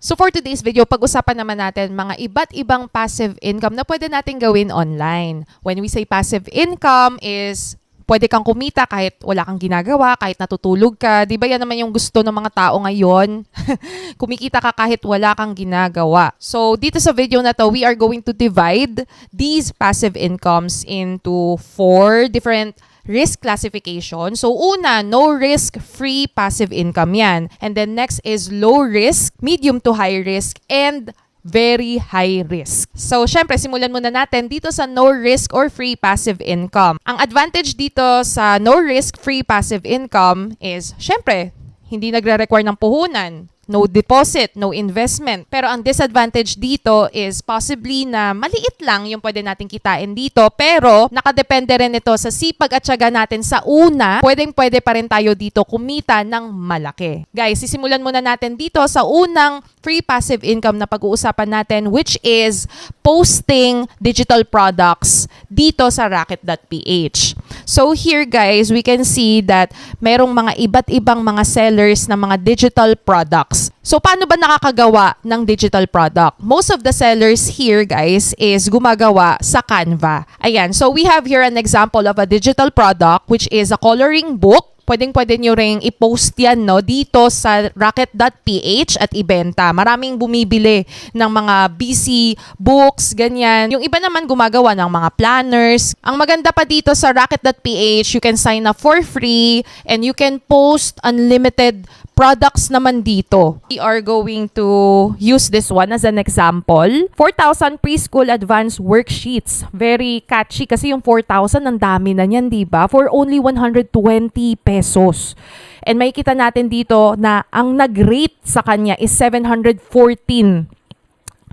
So for today's video, pag-usapan naman natin mga iba't ibang passive income na pwede natin gawin online. When we say passive income is pwede kang kumita kahit wala kang ginagawa, kahit natutulog ka. Di ba yan naman yung gusto ng mga tao ngayon? Kumikita ka kahit wala kang ginagawa. So dito sa video na to, we are going to divide these passive incomes into 4 different risk classification. So una, no risk free passive income yan. And then next is low risk, medium to high risk, and very high risk. So syempre, simulan muna natin dito sa no risk or free passive income. Ang advantage dito sa no risk free passive income is syempre, hindi nagre-require ng puhunan. No deposit, no investment. Pero ang disadvantage dito is possibly na maliit lang yung pwede natin kitain dito. Pero nakadepende rin ito sa sipag at tiyaga natin sa una. Pwede pa rin tayo dito kumita ng malaki. Guys, sisimulan muna natin dito sa unang free passive income na pag-uusapan natin, which is posting digital products dito sa Racket.ph. So here guys, we can see that merong mga iba't ibang mga sellers ng mga digital products. So, paano ba nakakagawa ng digital product? Most of the sellers here, guys, is gumagawa sa Canva. Ayan. So, we have here an example of a digital product which is a coloring book. Pwede nyo ring i-post yan dito sa Racket.ph at ibenta. Maraming bumibili ng mga BC books, ganyan. Yung iba naman gumagawa ng mga planners. Ang maganda pa dito sa Racket.ph, you can sign up for free and you can post unlimited products naman dito. We are going to use this one as an example. 4,000 preschool advanced worksheets. Very catchy kasi yung 4,000 ang dami na niyan, di ba? For only 120 pesos. And makikita natin dito na ang nag-rate sa kanya is 714.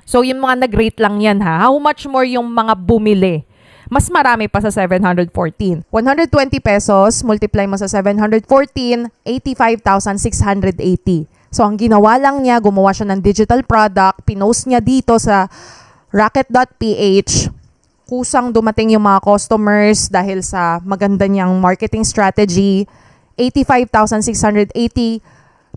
So yung mga nag-rate lang yan ha. How much more yung mga bumili? Mas marami pa sa 714. 120 pesos, multiply mo sa 714, 85,680. So, ang ginawa lang niya, gumawa siya ng digital product, pinost niya dito sa Racket.ph. Kusang dumating yung mga customers dahil sa maganda niyang marketing strategy. 85,680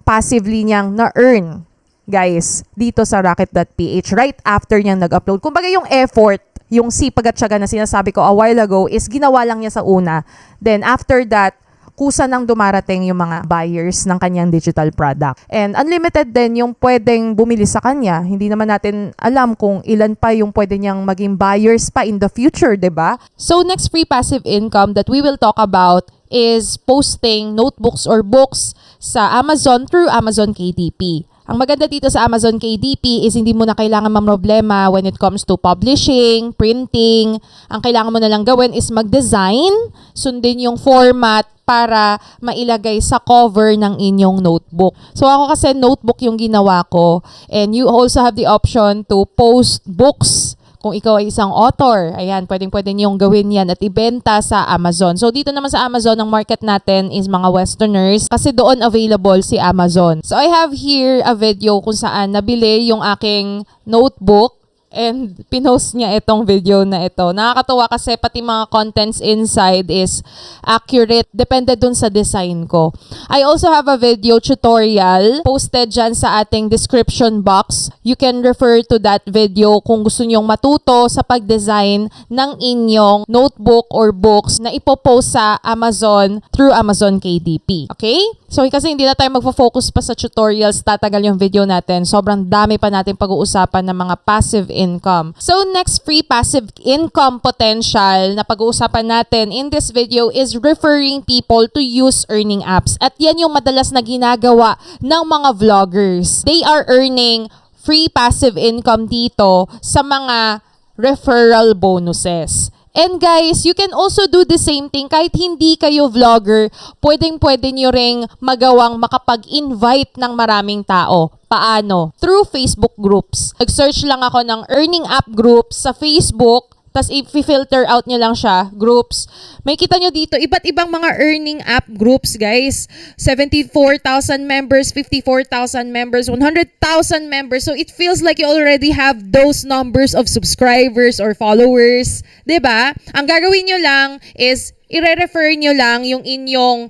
passively niyang na-earn, guys, dito sa Racket.ph right after niyang nag-upload. Kumbaga yung effort, yung sipag at tiyaga na sinasabi ko a while ago is ginawa lang niya sa una. Then after that, kusa nang dumarating yung mga buyers ng kanyang digital product. And unlimited din yung pwedeng bumili sa kanya. Hindi naman natin alam kung ilan pa yung pwede niyang maging buyers pa in the future, diba? So next free passive income that we will talk about is posting notebooks or books sa Amazon through Amazon KDP. Ang maganda dito sa Amazon KDP is hindi mo na kailangan mamroblema when it comes to publishing, printing. Ang kailangan mo na lang gawin is mag-design, sundin yung format para mailagay sa cover ng inyong notebook. So ako kasi notebook yung ginawa ko, and you also have the option to post books. Kung ikaw ay isang author, ayan, pwede niyong gawin yan at ibenta sa Amazon. So, dito naman sa Amazon, ang market natin is mga Westerners kasi doon available si Amazon. So, I have here a video kung saan nabili yung aking notebook and pinost niya itong video na ito. Nakakatuwa kasi pati mga contents inside is accurate. Depende dun sa design ko. I also have a video tutorial posted dyan sa ating description box. You can refer to that video kung gusto nyong matuto sa pag-design ng inyong notebook or books na ipopost sa Amazon through Amazon KDP. Okay? So, kasi hindi na tayo magfo-focus pa sa tutorials, tatagal yung video natin. Sobrang dami pa natin pag-uusapan ng mga passive income. So, next free passive income potential na pag-uusapan natin in this video is referring people to use earning apps. At yan yung madalas na ginagawa ng mga vloggers. They are earning free passive income dito sa mga referral bonuses. And guys, you can also do the same thing kahit hindi kayo vlogger, pwede nyo ring magawang makapag-invite ng maraming tao. Paano? Through Facebook groups. Nag-search lang ako ng earning app groups sa Facebook, tas i-filter out nyo lang siya, groups. May kita nyo dito, iba't ibang mga earning app groups, guys. 74,000 members, 54,000 members, 100,000 members. So, it feels like you already have those numbers of subscribers or followers. 'Di ba? Ang gagawin nyo lang is ire-refer nyo lang yung inyong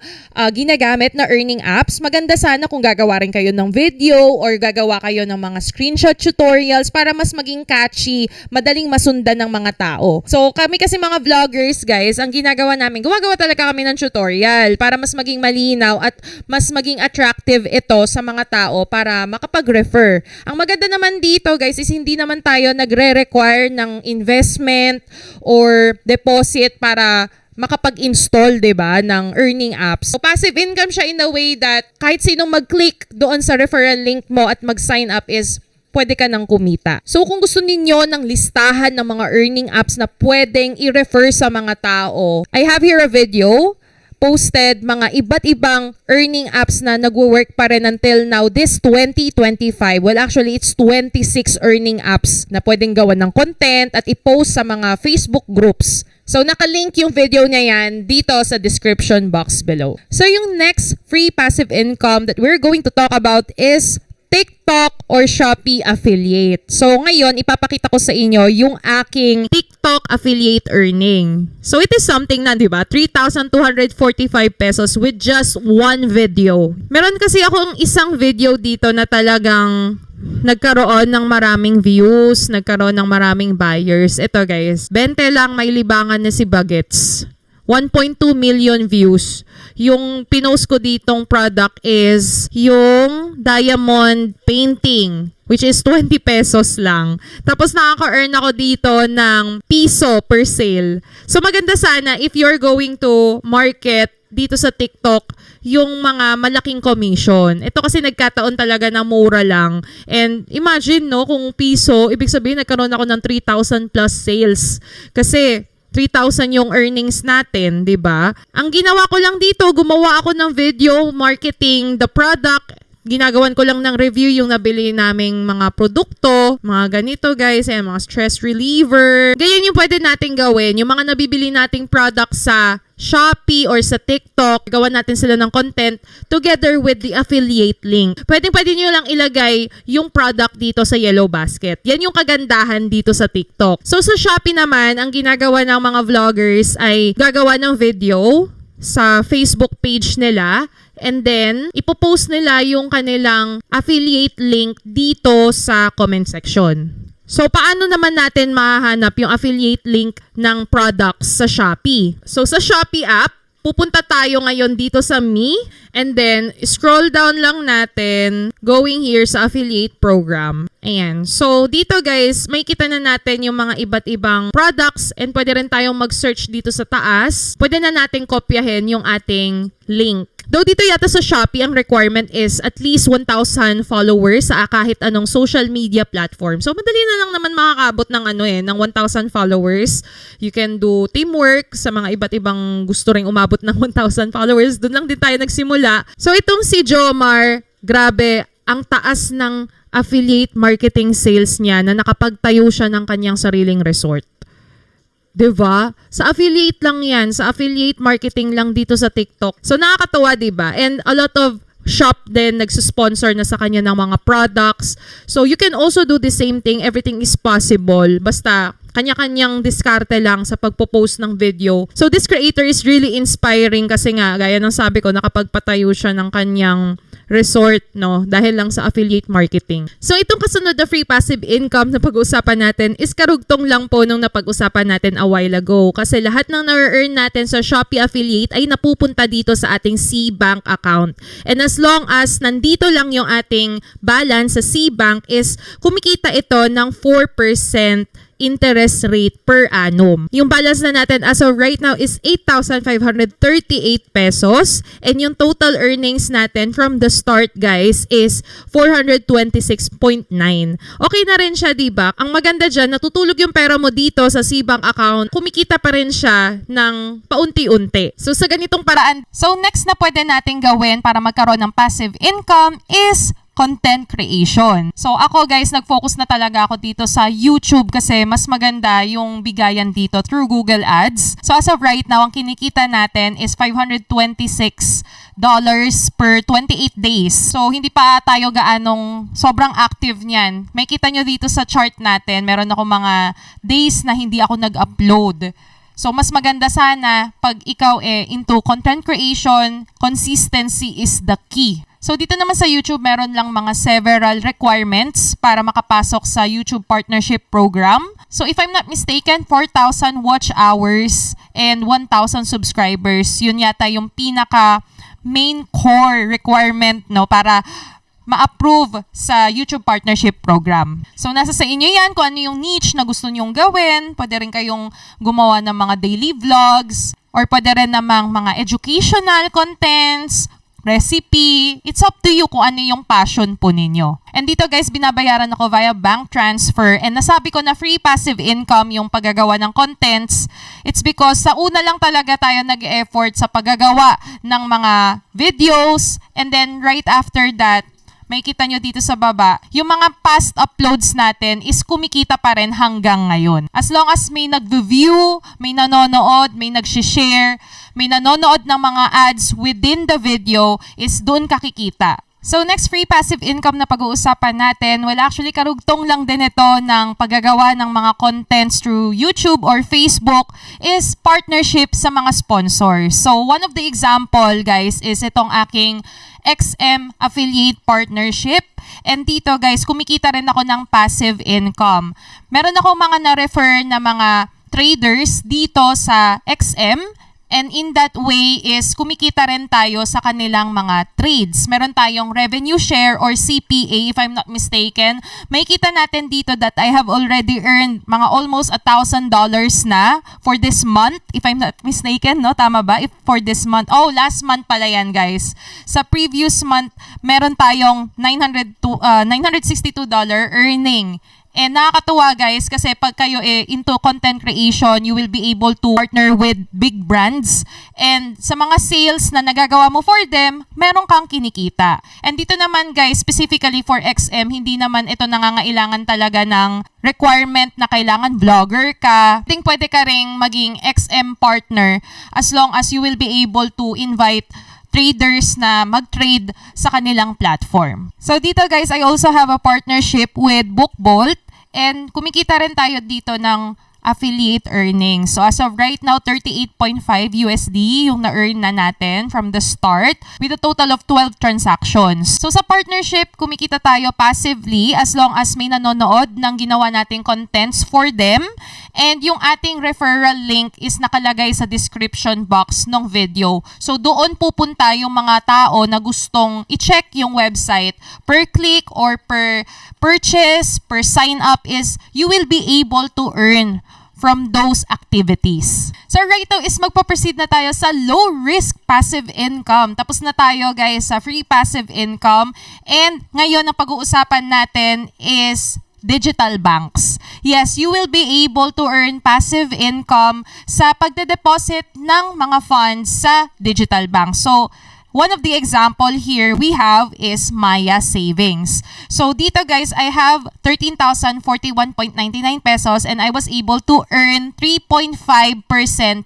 ginagamit na earning apps. Maganda sana kung gagawa rin kayo ng video or gagawa kayo ng mga screenshot tutorials para mas maging catchy, madaling masundan ng mga tao. So kami kasi mga vloggers guys, ang ginagawa namin, gumagawa talaga kami ng tutorial para mas maging malinaw at mas maging attractive ito sa mga tao para makapag-refer. Ang maganda naman dito guys is hindi naman tayo nagre-require ng investment or deposit para makapag-install, 'di ba, ng earning apps. So passive income siya in a way that kahit sinong mag-click doon sa referral link mo at mag-sign up is pwede ka nang kumita. So kung gusto ninyo ng listahan ng mga earning apps na pwedeng i-refer sa mga tao, I have here a video posted mga iba't ibang earning apps na nagwo-work pa rin until now this 2025. Well, actually, it's 26 earning apps na pwedeng gawan ng content at i-post sa mga Facebook groups. So, nakalink yung video niya yan dito sa description box below. So, yung next free passive income that we're going to talk about is TikTok or Shopee affiliate. So ngayon, ipapakita ko sa inyo yung aking TikTok affiliate earning. So it is something na, di ba, 3,245 pesos with just one video. Meron kasi akong isang video dito na talagang nagkaroon ng maraming views, nagkaroon ng maraming buyers. Ito guys, 20 lang may libangan na si Bagets. 1.2 million views. Yung pinost ko ditong product is yung diamond painting, which is 20 pesos lang. Tapos nakaka-earn ako dito ng piso per sale. So maganda sana if you're going to market dito sa TikTok yung mga malaking commission. Ito kasi nagkataon talaga na mura lang. And imagine no, kung piso, ibig sabihin nagkaroon ako ng 3,000 plus sales. Kasi 3,000 yung earnings natin, 'di ba? Ang ginawa ko lang dito, gumawa ako ng video marketing the product. Ginagawan ko lang ng review yung nabili naming mga produkto, mga ganito guys, ayan, mga stress reliever. Ganyan yung pwede nating gawin, yung mga nabibili nating products sa Shopee or sa TikTok, gawan natin sila ng content together with the affiliate link. Pwede nyo lang ilagay yung product dito sa yellow basket. Yan yung kagandahan dito sa TikTok. So sa Shopee naman, ang ginagawa ng mga vloggers ay gagawa ng video sa Facebook page nila and then ipopost nila yung kanilang affiliate link dito sa comment section. So, paano naman natin mahanap yung affiliate link ng products sa Shopee? So, sa Shopee app, pupunta tayo ngayon dito sa Me and then scroll down lang natin going here sa affiliate program. Ayan. So, dito guys, may kita na natin yung mga iba't ibang products and pwede rin tayong mag-search dito sa taas. Pwede na natin kopyahin yung ating link. Though dito yata sa Shopee, ang requirement is at least 1,000 followers sa kahit anong social media platform. So, madali na lang naman makakabot ng ng 1,000 followers. You can do teamwork sa mga iba't ibang gusto ring umabot ng 1,000 followers. Doon lang din tayo nagsimula. So, itong si Jomar, grabe, ang taas ng affiliate marketing sales niya na nakapagtayo siya ng kanyang sariling resort. 'Di ba? Sa affiliate lang 'yan, sa affiliate marketing lang dito sa TikTok. So nakakatuwa, 'di ba? And a lot of shop din nagsusponsor na sa kanya ng mga products. So you can also do the same thing. Everything is possible. Basta kanya-kanyang diskarte lang sa pagpo-post ng video. So this creator is really inspiring kasi nga, gaya ng sabi ko, nakapagpatayo siya ng kanyang resort, no? Dahil lang sa affiliate marketing. So itong kasunod na free passive income na pag-uusapan natin is karugtong lang po nung napag-usapan natin a while ago. Kasi lahat ng na-earn natin sa Shopee affiliate ay napupunta dito sa ating C-Bank account. And as long as nandito lang yung ating balance sa C-Bank is kumikita ito ng 4% interest rate per annum. Yung balance na natin as of right now is 8,538 pesos and yung total earnings natin from the start guys is 426.9. Okay na rin siya, diba? Ang maganda dyan, natutulog yung pera mo dito sa C-Bank account, kumikita pa rin siya ng paunti-unti. So sa ganitong paraan, so next na pwede natin gawin para magkaroon ng passive income is content creation. So ako guys, nag-focus na talaga ako dito sa YouTube kasi mas maganda yung bigayan dito through Google Ads. So as of right now, ang kinikita natin is $526 per 28 days. So hindi pa tayo gaanong sobrang active niyan. May kita nyo dito sa chart natin, meron ako mga days na hindi ako nag-upload. So, mas maganda sana pag ikaw into content creation, consistency is the key. So, dito naman sa YouTube, meron lang mga several requirements para makapasok sa YouTube Partnership Program. So, if I'm not mistaken, 4,000 watch hours and 1,000 subscribers. Yun yata yung pinaka main core requirement, no, para ma-approve sa YouTube Partnership Program. So, nasa sa inyo yan kung ano yung niche na gusto nyong gawin. Pwede rin kayong gumawa ng mga daily vlogs or pwede rin namang mga educational contents, recipe. It's up to you kung ano yung passion po ninyo. And dito guys, binabayaran ako via bank transfer. And nasabi ko na free passive income yung paggagawa ng contents. It's because sa una lang talaga tayo nag-effort sa paggagawa ng mga videos. And then right after that, may kita nyo dito sa baba, yung mga past uploads natin is kumikita pa rin hanggang ngayon. As long as may nag-view, may nanonood, may nag-share, may nanonood ng mga ads within the video, is doon kakikita. So next free passive income na pag-uusapan natin, well actually karugtong lang din ito ng paggagawa ng mga contents through YouTube or Facebook is partnership sa mga sponsors. So one of the example guys is itong aking XM affiliate partnership. And dito guys, kumikita rin ako ng passive income. Meron ako mga na-refer na mga traders dito sa XM. And in that way is kumikita rin tayo sa kanilang mga trades. Meron tayong revenue share or CPA if I'm not mistaken. May kita natin dito that I have already earned mga almost $1,000 na for this month if I'm not mistaken, no? Tama ba? If for this month. Oh, last month pala yan guys. Sa previous month, meron tayong $962 earning. And nakakatuwa guys kasi pag kayo into content creation, you will be able to partner with big brands. And sa mga sales na nagagawa mo for them, meron kang kinikita. And dito naman guys, specifically for XM, hindi naman ito nangangailangan talaga ng requirement na kailangan vlogger ka. Pwede ka ring maging XM partner as long as you will be able to invite traders na mag-trade sa kanilang platform. So dito guys, I also have a partnership with BookBolt and kumikita rin tayo dito ng affiliate earnings. So as of right now, 38.5 USD yung na-earn na natin from the start with a total of 12 transactions. So sa partnership, kumikita tayo passively as long as may nanonood ng ginawa nating contents for them. And yung ating referral link is nakalagay sa description box ng video. So doon pupunta yung mga tao na gustong i-check yung website. Per click or per purchase, per sign up is you will be able to earn from those activities. So right now is magpa-proceed na tayo sa low risk passive income. Tapos na tayo guys sa free passive income. And ngayon ang pag-uusapan natin is digital banks. Yes, you will be able to earn passive income sa pagde-deposit ng mga funds sa digital bank. So, one of the example here we have is Maya Savings. So dito guys, I have 13,041.99 pesos and I was able to earn 3.5%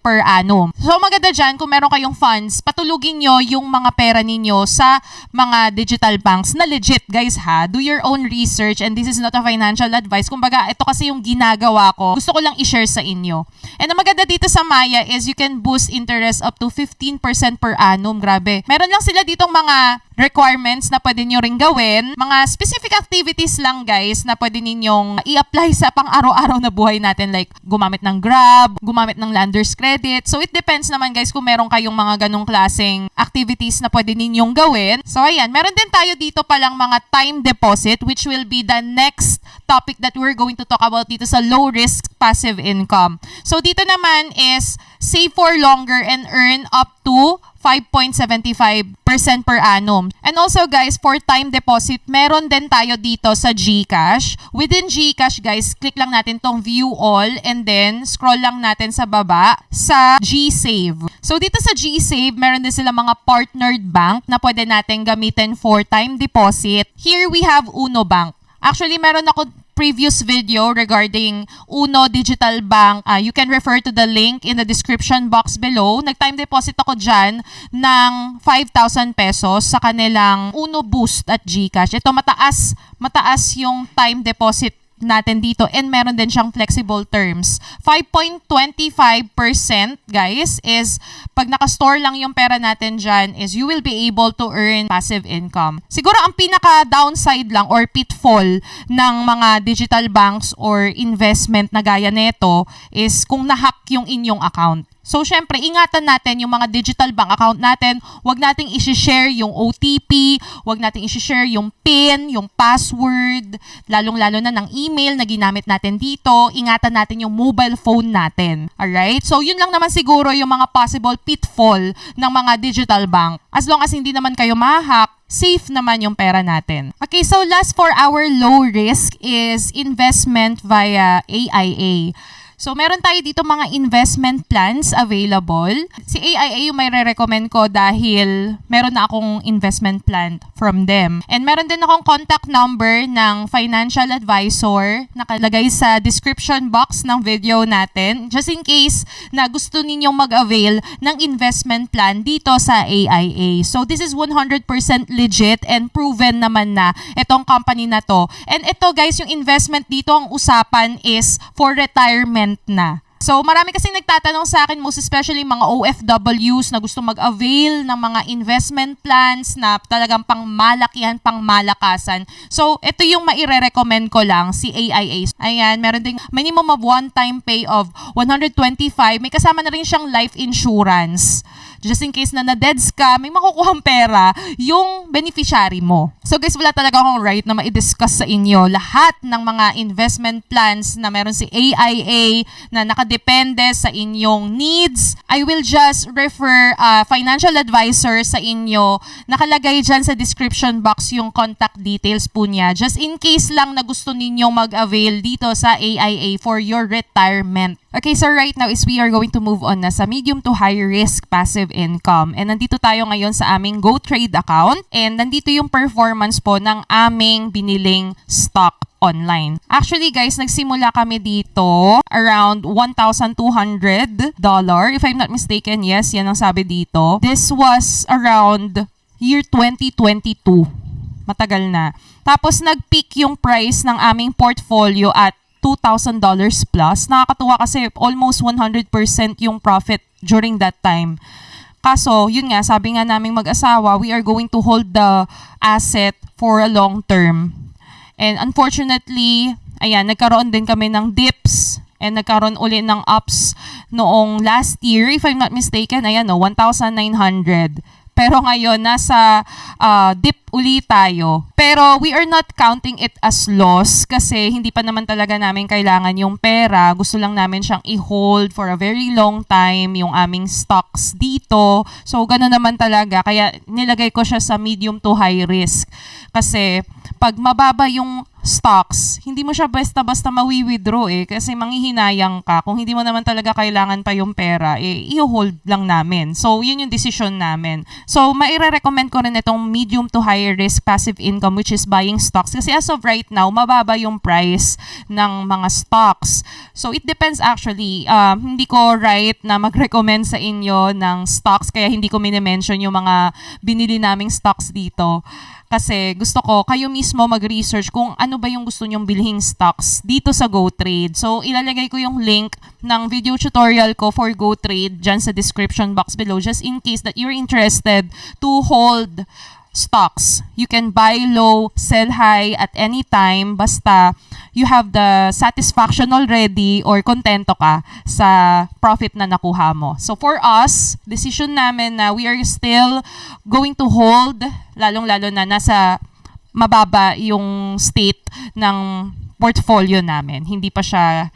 per annum. So maganda dyan, kung meron kayong funds, patulugin nyo yung mga pera ninyo sa mga digital banks na legit guys ha. Do your own research and this is not a financial advice. Kumbaga, ito kasi yung ginagawa ko. Gusto ko lang i-share sa inyo. And ang maganda dito sa Maya is you can boost interest up to 15% per annum. Grabe. Meron lang sila ditong mga requirements na pwede nyo ring gawin. Mga specific activities lang guys na pwede ninyong i-apply sa pang-araw-araw na buhay natin like gumamit ng Grab, gumamit ng Landers Credit. So it depends naman guys kung meron kayong mga ganong klaseng activities na pwede ninyong gawin. So ayan, meron din tayo dito palang mga time deposit which will be the next topic that we're going to talk about dito sa low risk passive income. So dito naman is save for longer and earn up to 5.75% per annum. And also guys, for time deposit, meron din tayo dito sa GCash. Within GCash guys, click lang natin tong view all and then scroll lang natin sa baba sa GSave. So dito sa GSave, meron din sila mga partnered bank na pwede natin gamitin for time deposit. Here we have Uno Bank. Actually, meron ako previous video regarding Uno Digital Bank. You can refer to the link in the description box below. Nag-time deposit ako dyan ng 5,000 pesos sa kanilang Uno Boost at GCash. Ito mataas yung time deposit natin dito, and meron din siyang flexible terms. 5.25% guys is pag nakastore lang yung pera natin dyan is you will be able to earn passive income. Siguro ang pinaka downside lang or pitfall ng mga digital banks or investment na gaya nito is kung nahack yung inyong account. So, syempre, ingatan natin yung mga digital bank account natin. Huwag nating isi-share yung OTP, huwag nating isi-share yung PIN, yung password, lalong-lalo na ng email na ginamit natin dito. Ingatan natin yung mobile phone natin. Alright? So, yun lang naman siguro yung mga possible pitfall ng mga digital bank. As long as hindi naman kayo mahack, safe naman yung pera natin. Okay, so last for our low risk is investment via AIA. So, meron tayo dito mga investment plans available. Si AIA yung may re-recommend ko dahil meron na akong investment plan from them. And meron din akong contact number ng financial advisor nakalagay sa description box ng video natin just in case na gusto ninyong mag-avail ng investment plan dito sa AIA. So, this is 100% legit and proven naman na itong company na to. And ito guys, yung investment dito, ang usapan is for retirement na. So, marami kasing nagtatanong sa akin, most especially mga OFWs na gusto mag-avail ng mga investment plans na talagang pangmalakihan, pangmalakasan. So, ito yung maire-recommend ko lang, si AIA. Ayan, meron ding minimum of one-time pay of 125. May kasama na rin siyang life insurance. Just in case na na-deads ka, may makukuhang pera yung beneficiary mo. So guys, wala talaga akong right na ma-discuss sa inyo lahat ng mga investment plans na meron si AIA na nakadepende sa inyong needs. I will just refer financial advisor sa inyo. Nakalagay dyan sa description box yung contact details po niya. Just in case lang na gusto ninyong mag-avail dito sa AIA for your retirement. Okay, so right now is we are going to move on na sa medium to high risk passive income. And nandito tayo ngayon sa aming GoTrade account. And nandito yung performance po ng aming biniling stock online. Actually guys, nagsimula kami dito around $1,200. If I'm not mistaken, yes, yan ang sabi dito. This was around year 2022. Matagal na. Tapos nag-peak yung price ng aming portfolio at $2,000 plus. Nakakatuwa kasi almost 100% yung profit during that time. Kaso, yun nga, sabi nga naming mag-asawa, we are going to hold the asset for a long term. And unfortunately, ayan, nagkaroon din kami ng dips and nagkaroon uli ng ups noong last year, if I'm not mistaken, ayan no, 1,900. Pero ngayon, nasa dip uli tayo. Pero we are not counting it as loss kasi hindi pa naman talaga namin kailangan yung pera. Gusto lang namin siyang i-hold for a very long time, yung aming stocks dito. So, gano'n naman talaga. Kaya nilagay ko siya sa medium to high risk. Kasi pag mababa yung stocks, hindi mo siya basta-basta mawi-withdraw kasi manghihinayang ka. Kung hindi mo naman talaga kailangan pa yung pera, i-hold lang namin. So, yun yung decision namin. So, maire-recommend ko rin itong medium to high risk passive income which is buying stocks. Kasi as of right now, mababa yung price ng mga stocks. So, it depends actually. Hindi ko right na mag-recommend sa inyo ng stocks kaya hindi ko minimension yung mga binili naming stocks dito. Kasi gusto ko kayo mismo mag-research kung ano ba yung gusto nyong bilhing stocks dito sa GoTrade. So, ilalagay ko yung link ng video tutorial ko for GoTrade dyan sa description box below just in case that you're interested to hold stocks. You can buy low, sell high at any time basta you have the satisfaction already or kontento ka sa profit na nakuha mo. So for us, decision namin na we are still going to hold, lalong-lalo na nasa mababa yung state ng portfolio namin. Hindi pa siya,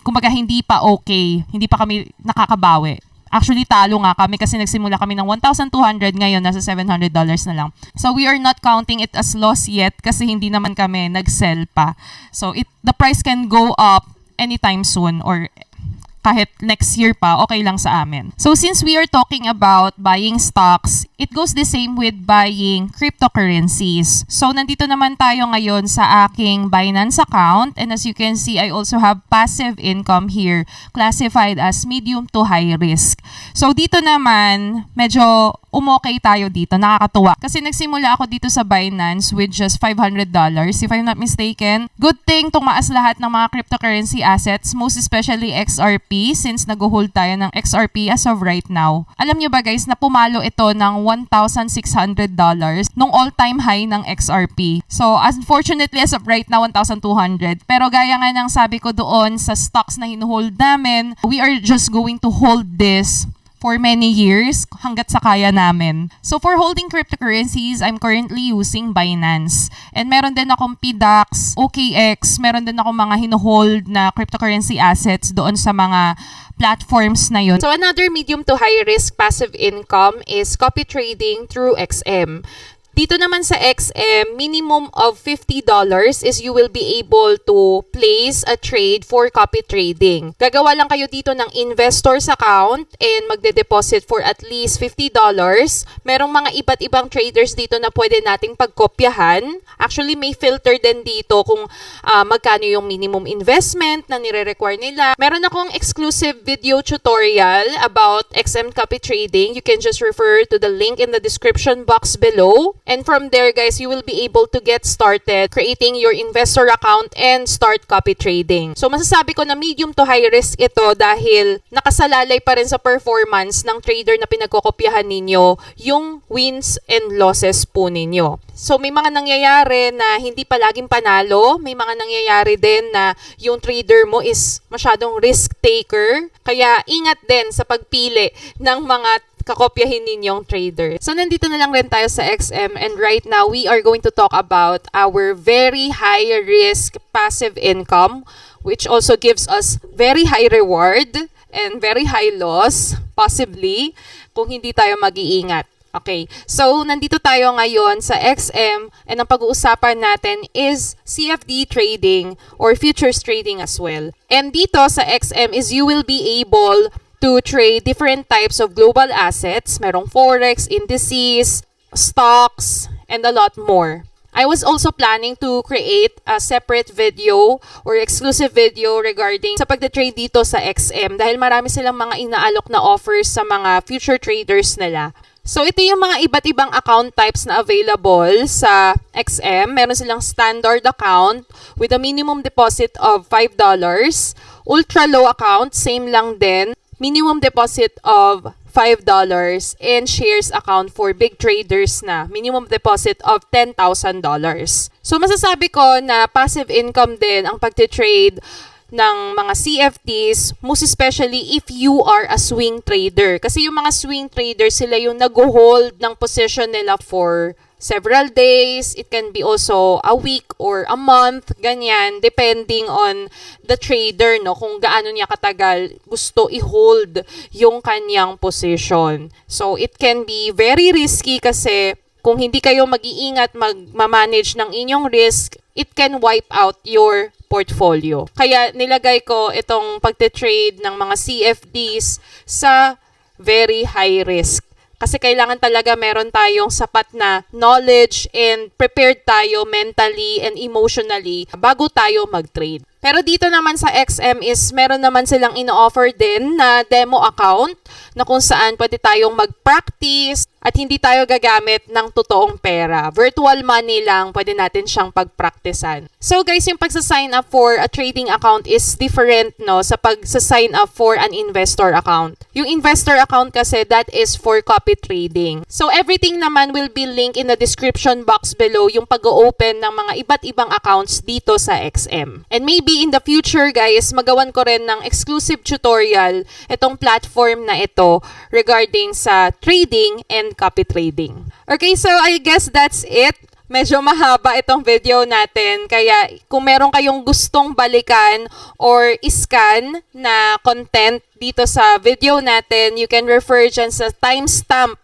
kumbaga hindi pa okay, hindi pa kami nakakabawi. Actually, talo nga kami kasi nagsimula kami ng 1,200, ngayon nasa $700 na lang. So, we are not counting it as loss yet kasi hindi naman kami nag-sell pa. So, the price can go up anytime soon or kahit next year pa, okay lang sa amin. So since we are talking about buying stocks, it goes the same with buying cryptocurrencies. So nandito naman tayo ngayon sa aking Binance account, and as you can see, I also have passive income here classified as medium to high risk. So dito naman, medyo umokay tayo dito, nakakatuwa. Kasi nagsimula ako dito sa Binance with just $500, if I'm not mistaken. Good thing tumaas lahat ng mga cryptocurrency assets, most especially XRP, since nag-hold tayo ng XRP as of right now. Alam nyo ba guys, na pumalo ito ng $1,600 nung all-time high ng XRP. So, unfortunately, as of right now, 1,200. Pero gaya nga ng sabi ko doon sa stocks na hinuhold namin, we are just going to hold this for many years hanggat sa kaya namin. So for holding cryptocurrencies, I'm currently using Binance. And meron din akong PDAX, OKX, meron din akong mga hinuhold na cryptocurrency assets doon sa mga platforms na yun. So another medium to high risk passive income is copy trading through XM. Dito naman sa XM, minimum of $50 is you will be able to place a trade for copy trading. Gagawa lang kayo dito ng investor's account and magde-deposit for at least $50. Merong mga iba't ibang traders dito na pwede nating pagkopyahan. Actually, may filter din dito kung magkano yung minimum investment na nire-require nila. Meron akong exclusive video tutorial about XM copy trading. You can just refer to the link in the description box below. And from there, guys, you will be able to get started creating your investor account and start copy trading. So, masasabi ko na medium to high risk ito dahil nakasalalay pa rin sa performance ng trader na pinagkokopyahan ninyo yung wins and losses po ninyo. So, may mga nangyayari na hindi palaging panalo. May mga nangyayari din na yung trader mo is masyadong risk taker. Kaya, ingat din sa pagpili ng mga kakopyahin ninyong trader. So, nandito na lang rin tayo sa XM, and right now, we are going to talk about our very high risk passive income, which also gives us very high reward and very high loss, possibly, kung hindi tayo mag-iingat. Okay, so nandito tayo ngayon sa XM, and ang pag-uusapan natin is CFD trading or futures trading as well. And dito sa XM is you will be able to trade different types of global assets. Merong forex, indices, stocks, and a lot more. I was also planning to create a separate video or exclusive video regarding sa pagda-trade dito sa XM dahil marami silang mga inaalok na offers sa mga future traders nila. So, ito yung mga iba't ibang account types na available sa XM. Meron silang standard account with a minimum deposit of $5. Ultra low account, same lang din. Minimum deposit of $5 and shares account for big traders na minimum deposit of $10,000. So masasabi ko na passive income din ang pagtitrade ng mga CFDs, most especially if you are a swing trader. Kasi yung mga swing traders, sila yung nag-hold ng position nila for several days. It can be also a week or a month, ganyan, depending on the trader, no, kung gaano niya katagal gusto i-hold yung kanyang position. So, it can be very risky kasi kung hindi kayo mag-iingat, mag-manage ng inyong risk, it can wipe out your portfolio. Kaya nilagay ko itong pagte-trade ng mga CFDs sa very high risk. Kasi kailangan talaga meron tayong sapat na knowledge and prepared tayo mentally and emotionally bago tayo mag-trade. Pero dito naman sa XM is meron naman silang ino-offer din na demo account na kung saan pwede tayong mag-practice at hindi tayo gagamit ng totoong pera. Virtual money lang, pwede natin siyang pag-practicean. So guys, yung pagsa-sign up for a trading account is different, no, sa pagsa-sign up for an investor account. Yung investor account kasi, that is for copy trading. So everything naman will be linked in the description box below, yung pag-open ng mga iba't ibang accounts dito sa XM. And maybe in the future, guys, magawan ko rin ng exclusive tutorial itong platform na ito regarding sa trading and copy trading. Okay, so I guess that's it. Medyo mahaba itong video natin, kaya kung meron kayong gustong balikan or iscan na content dito sa video natin, you can refer dyan sa timestamp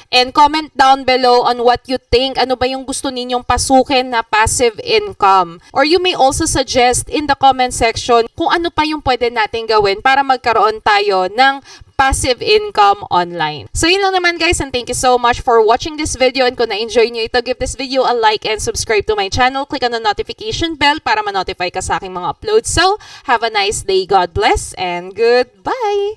And comment down below on what you think. Ano ba yung gusto ninyong pasukin na passive income? Or you may also suggest in the comment section kung ano pa yung pwede natin gawin para magkaroon tayo ng passive income online. So yun lang naman guys, and thank you so much for watching this video, and kung na-enjoy nyo ito, give this video a like and subscribe to my channel. Click on the notification bell para ma-notify ka sa aking mga uploads. So, have a nice day. God bless and goodbye!